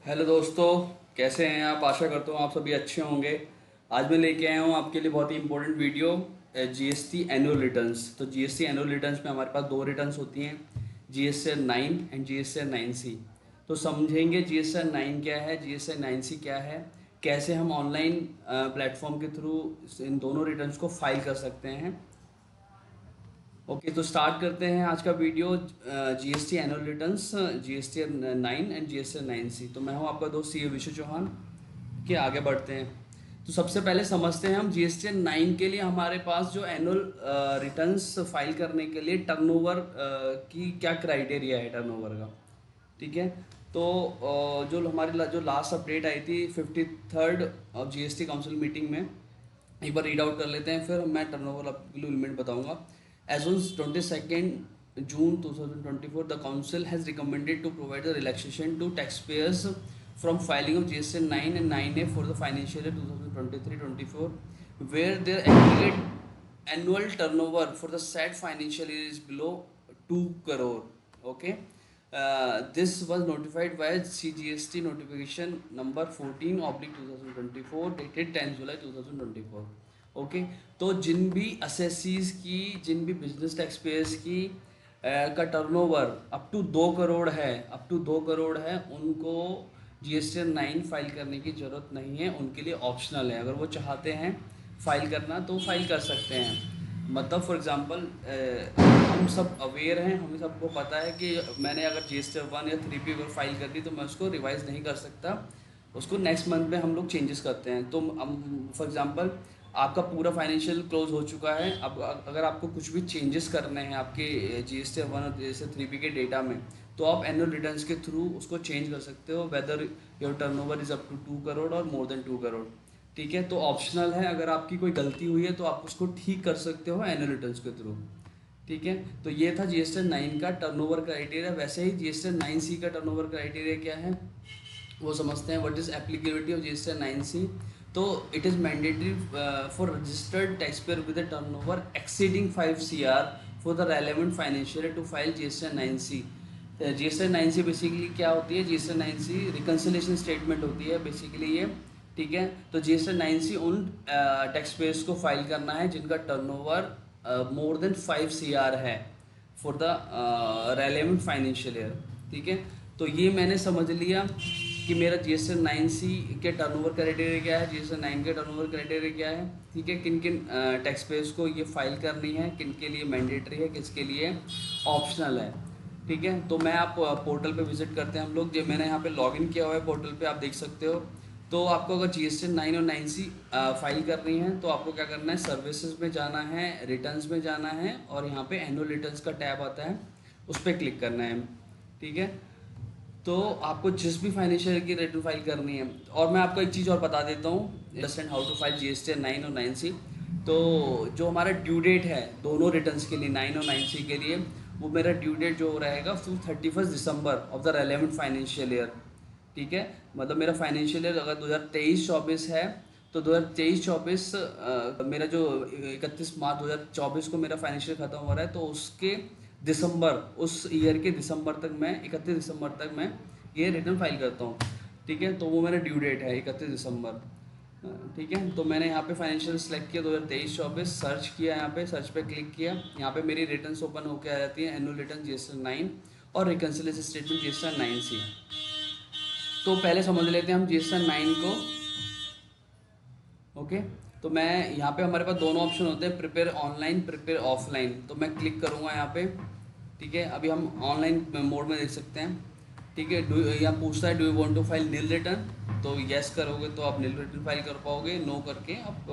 Hello दोस्तों, कैसे हैं आप? आशा करता हूँ आप सभी अच्छे होंगे। आज मैं लेके आया हूँ आपके लिए बहुत ही important video, GST annual returns. तो जीएसटी एनुअल रिटर्न्स में हमारे पास दो रिटर्न्स होती हैं, जीएसटी 9 एंड जीएसटी 9C। तो समझेंगे जीएसटी 9 क्या है, जीएसटी 9C क्या है, कैसे हम ऑनलाइन प्लेटफॉर्म के थ्रू इन दोनों रिटर्न्स को फाइल कर सकते हैं। ओके, तो स्टार्ट करते हैं आज का video. GST annual returns, GST 9 and GST 9C। तो मैं हूं आपका दोस्त सी ए विशु चौहान। के आगे बढ़ते हैं। तो सबसे पहले समझते हैं हम जीएसटी 9 के लिए हमारे पास जो एनुअल रिटर्न्स फाइल करने के लिए टर्नओवर की क्या क्राइटेरिया है टर्नओवर का। ठीक है। तो जो हमारी जो लास्ट अपडेट आई थी 53rd of GST council meeting में, एक बार रीड आउट कर लेते हैं, फिर मैं टर्नओवर आपके लिए लिमिट बताऊंगा। As on 22nd June 2024, the council has recommended to provide the relaxation to tax payers from filing of GST 9 and 9A for the financial year 2023-24 where their aggregate annual turnover for the said financial year is below 2 crore. Okay. This was notified by CGST notification number 14/2024 dated 10 July 2024. Okay. तो जिन भी assessees की, जिन भी business tax payers की का turnover up to 2 crore है, उनको GST 9 file करने की ज़रूरत नहीं है। उनके लिए ऑप्शनल है, अगर वो चाहते हैं फाइल करना तो फाइल कर सकते हैं। मतलब फॉर एग्जांपल हम सब अवेयर हैं, हमें सबको पता है कि मैंने अगर जीएसटी 1 या 3 अगर फाइल कर दी तो मैं उसको रिवाइज नहीं कर सकता, उसको नेक्स्ट मंथ में हम लोग चेंजेस करते हैं। तो फॉर एग्जांपल आपका पूरा फाइनेंशियल क्लोज हो चुका है, अब अगर आपको कुछ भी चेंजेस करने हैं आपके जीएसटी 1 और जीएसटी 3 के डेटा में, तो आप एनुअल रिटर्न्स के थ्रू उसको चेंज कर सकते हो, whether your turnover is up to 2 crore और मोर देन 2 करोड़। ठीक है। तो ऑप्शनल है, अगर आपकी कोई गलती हुई है तो आप उसको ठीक कर सकते हो एनुअल रिटर्न्स के थ्रू। ठीक है। तो ये था जीएसटी 9 का टर्नओवर क्राइटेरिया। वैसे ही जीएसटी 9C का टर्नओवर क्राइटेरिया क्या है वो समझते हैं। What is applicability of GST 9C? तो it is mandatory for registered tax payer with turnover exceeding 5 CR for the relevant financial to file GST 9C। GST 9C basically क्या होती है? जीएसटी 9C रिकन्सिलेशन स्टेटमेंट होती है basically ये। ठीक है। तो जीएसटी 9C उन टैक्स पेयर्स को फाइल करना है जिनका टर्नओवर मोर देन 5 CR है for the relevant financial year. ठीक है। तो ये मैंने समझ लिया कि मेरा जीएसटी 9C के टर्नओवर क्राइटेरिया क्या है, जीएसटी 9 के टर्नओवर क्राइटेरिया क्या है। ठीक है। किन किन टैक्स पेयर्स को ये फाइल करनी है, किन के लिए मैंडेटरी है, किसके लिए ऑप्शनल है। ठीक है। तो मैं आप पोर्टल पे विजिट करते हैं हम लोग। जो मैंने यहाँ पे लॉगिन किया हुआ है पोर्टल पे, आप देख सकते हो। तो आपको अगर जीएसटी 9 और 9C फाइल करनी है तो आपको क्या करना है, सर्विसेज में जाना है, रिटर्न्स में जाना है, और यहाँ पे एनुअल रिटर्न्स का टैब आता है, उस पर क्लिक करना है। ठीक है। तो आपको जिस भी फाइनेंशियल की रिटर्न फाइल करनी है, और मैं आपको एक चीज़ और बता देता हूँ, understand how to file GST 9 और 9C। तो जो हमारा ड्यू डेट है दोनों रिटर्न्स के लिए, 9 और 9C के लिए, वो मेरा ड्यू डेट जो रहेगा 31 दिसंबर of the relevant financial year. ठीक है। मतलब मेरा फाइनेंशियल ईयर अगर 2023-24 है तो 2023-24 मेरा जो 31 मार्च 2024 को मेरा फाइनेंशियल ख़त्म हो रहा है, तो उसके दिसंबर, उस ईयर के दिसंबर तक मैं 31 दिसंबर तक मैं ये रिटर्न फाइल करता हूँ। ठीक है। तो वो मेरा ड्यू डेट है 31 दिसंबर। ठीक है। तो मैंने यहाँ पे फाइनेंशियल सेलेक्ट किया 2023-24, सर्च किया, यहाँ पे सर्च पे क्लिक किया, यहाँ पे मेरी रिटर्न्स ओपन होकर आ जाती है, एनुअल रिटर्न जीएसटी 9 और रिकन्सिलेशन स्टेटमेंट जीएसटी 9C। तो पहले समझ लेते हैं हम जीएसटी 9 को। ओके। तो मैं यहाँ पे हमारे पास दोनों ऑप्शन होते हैं, प्रिपेयर ऑनलाइन, प्रिपेयर ऑफलाइन। तो मैं क्लिक करूँगा यहाँ पे। ठीक है। अभी हम ऑनलाइन मोड में देख सकते हैं। ठीक है। डू यहाँ पूछता है do you want to file nil return, तो यस करोगे तो आप नील रिटर्न फाइल कर पाओगे, नो करके आप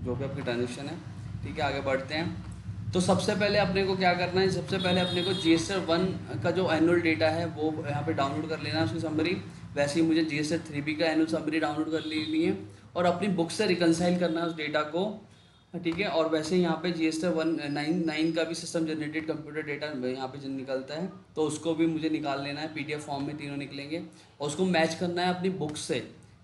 जो भी आपकी ट्रांजेक्शन है। ठीक है। आगे बढ़ते हैं। तो सबसे पहले अपने को क्या करना है, सबसे पहले अपने को जीएसटी 1 का जो एनुअल डेटा है वो यहाँ पे डाउनलोड कर लेना है, उसकी समरी। वैसे ही मुझे जीएसटी 3 का एनुअल समरी डाउनलोड कर लेनी है और अपनी बुक से रिकनसाइल करना है उस डेटा को। ठीक है। और वैसे ही यहाँ पे जीएसटी 9 का भी सिस्टम जनरेटेड कंप्यूटर डेटा यहाँ पे निकलता है, तो उसको भी मुझे निकाल लेना है, पीडीएफ फॉर्म में तीनों निकलेंगे, और उसको मैच करना है अपनी बुक से।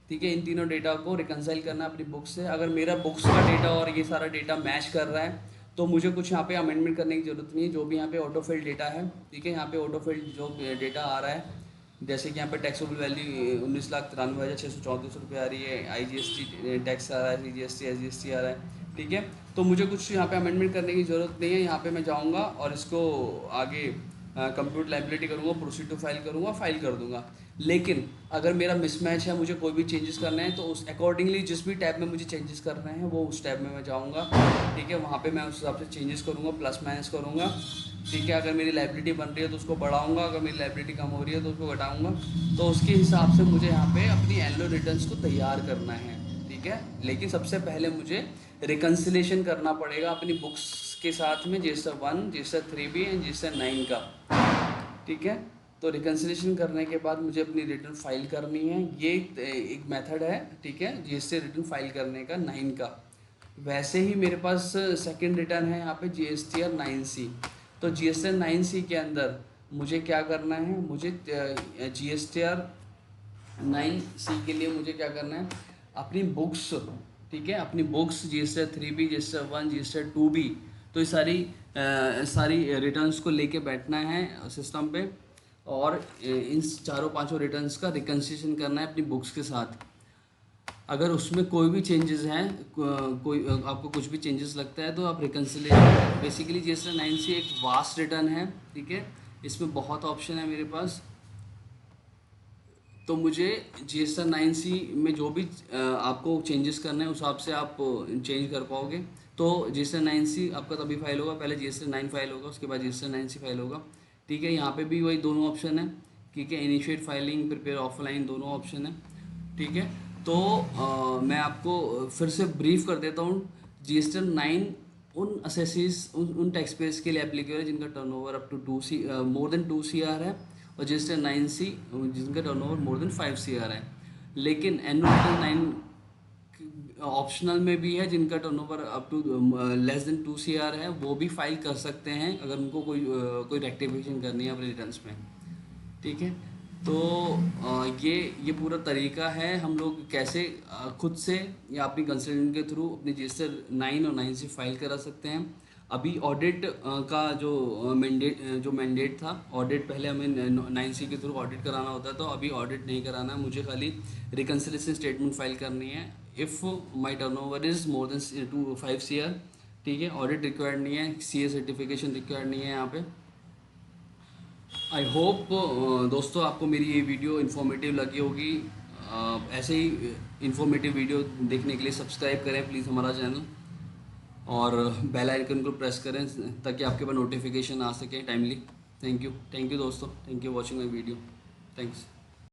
ठीक है। इन तीनों डेटा को रिकनसाइल करना है अपनी बुक से। अगर मेरा बुक्स का डेटा और ये सारा डेटा मैच कर रहा है तो मुझे कुछ यहाँ पे अमेंडमेंट करने की ज़रूरत नहीं है। जो भी यहाँ पे ऑटो फिल्ड डेटा है, ठीक है, यहाँ पे ऑटो फिल्ड जो डेटा आ रहा है जैसे कि यहाँ पे टैक्सेबल वैल्यू 19,93,634 रुपये आ रही है, IGST टैक्स आ रहा है, CGST SGST आ रहा है, ठीक है। तो मुझे कुछ यहाँ पे अमेंडमेंट करने की ज़रूरत नहीं है। यहाँ पे मैं जाऊँगा और इसको आगे कंप्यूटर लाइबिलिटी करूँगा, प्रोसीड टू फाइल करूँगा, फाइल कर दूँगा। लेकिन अगर मेरा मिसमैच है, मुझे कोई भी चेंजेस करना है, तो उस अकॉर्डिंगली जिस भी टैब में मुझे चेंजेस करने हैं वो उस टैब में मैं जाऊँगा, ठीक है। वहाँ पे मैं उस हिसाब से चेंजेस करूँगा, प्लस माइनस करूँगा, ठीक है। अगर मेरी लाइबिलिटी बन रही है तो उसको बढ़ाऊँगा, अगर मेरी लाइबिलिटी कम हो रही है तो उसको घटाऊँगा। तो उसके हिसाब से मुझे यहाँ पे अपनी एनुअल रिटर्न्स को तैयार करना है, ठीक है। लेकिन सबसे पहले मुझे रिकन्सिलेशन करना पड़ेगा अपनी बुक्स के साथ में, GST 1, GST 3B and GST 9 का, ठीक है। तो रिकन्सिलेशन करने के बाद मुझे अपनी रिटर्न फाइल करनी है। ये एक मेथड है, ठीक है, GST रिटर्न फाइल करने का 9 का। वैसे ही मेरे पास सेकंड रिटर्न है यहाँ पे GSTR 9C। तो GSTR 9C के अंदर मुझे क्या करना है, मुझे GSTR 9C के लिए मुझे क्या करना है, अपनी बुक्स, ठीक है, अपनी books GSTR 3B, GSTR 1, GSTR 2B, तो ये सारी रिटर्न्स को लेके बैठना है सिस्टम पे, और इन चारों पांचों रिटर्न्स का रिकन्सिलेशन करना है अपनी बुक्स के साथ। अगर उसमें कोई भी चेंजेस हैं, कोई आपको कुछ भी चेंजेस लगता है, तो आप रिकन्सिलेशन, बेसिकली GSTR 9C एक वास्ट रिटर्न है, ठीक है। इसमें बहुत ऑप्शन है मेरे पास। तो मुझे GSTR 9C में जो भी आपको चेंजेस करना है उस हिसाब से आप चेंज कर पाओगे। तो GSTR 9C आपका तभी फाइल होगा, पहले GSTR 9 फाइल होगा, उसके बाद GSTR 9C फाइल होगा, ठीक है। यहाँ पे भी वही दोनों ऑप्शन है, ठीक है, इनिशिएट फाइलिंग, प्रिपेयर ऑफलाइन, दोनों ऑप्शन है, ठीक है। तो मैं आपको फिर से ब्रीफ कर देता हूँ। GSTR 9 उन असेसीज, उन टैक्स पेयर्स के लिए एप्लीकेबल है जिनका turnover up to more than 2 CR है, और GSTR 9C जिनका टर्नओवर मोर देन 5 CR है। लेकिन एनुअल रिटर्न 9 ऑप्शनल में भी है, जिनका turnover up to less than 2 CR है, वो भी फाइल कर सकते हैं अगर उनको कोई रेक्टिफिकेशन करनी है अपने रिटर्न्स में, ठीक है। तो ये पूरा तरीका है, हम लोग कैसे खुद से या अपनी कंसल्टेंट के थ्रू अपनी GSTR 9 और 9C फाइल करा सकते हैं। अभी ऑडिट का जो मैंडेट था, ऑडिट पहले हमें 9C के थ्रू ऑडिट कराना होता है, तो अभी ऑडिट नहीं कराना है, मुझे खाली रिकन्सिलेशन स्टेटमेंट फाइल करनी है। If my turnover is more than 5 CR, ठीक है। ऑडिट रिक्वायर्ड नहीं है, CA सर्टिफिकेशन रिक्वायर्ड नहीं है यहाँ पे। आई होप दोस्तों आपको मेरी ये वीडियो इन्फॉर्मेटिव लगी होगी। ऐसे ही इन्फॉर्मेटिव वीडियो देखने के लिए सब्सक्राइब करें प्लीज़ हमारा चैनल, और बेल आइकन को प्रेस करें ताकि आपके पास नोटिफिकेशन आ सके टाइमली। थैंक यू दोस्तों, thank you watching my video, thanks.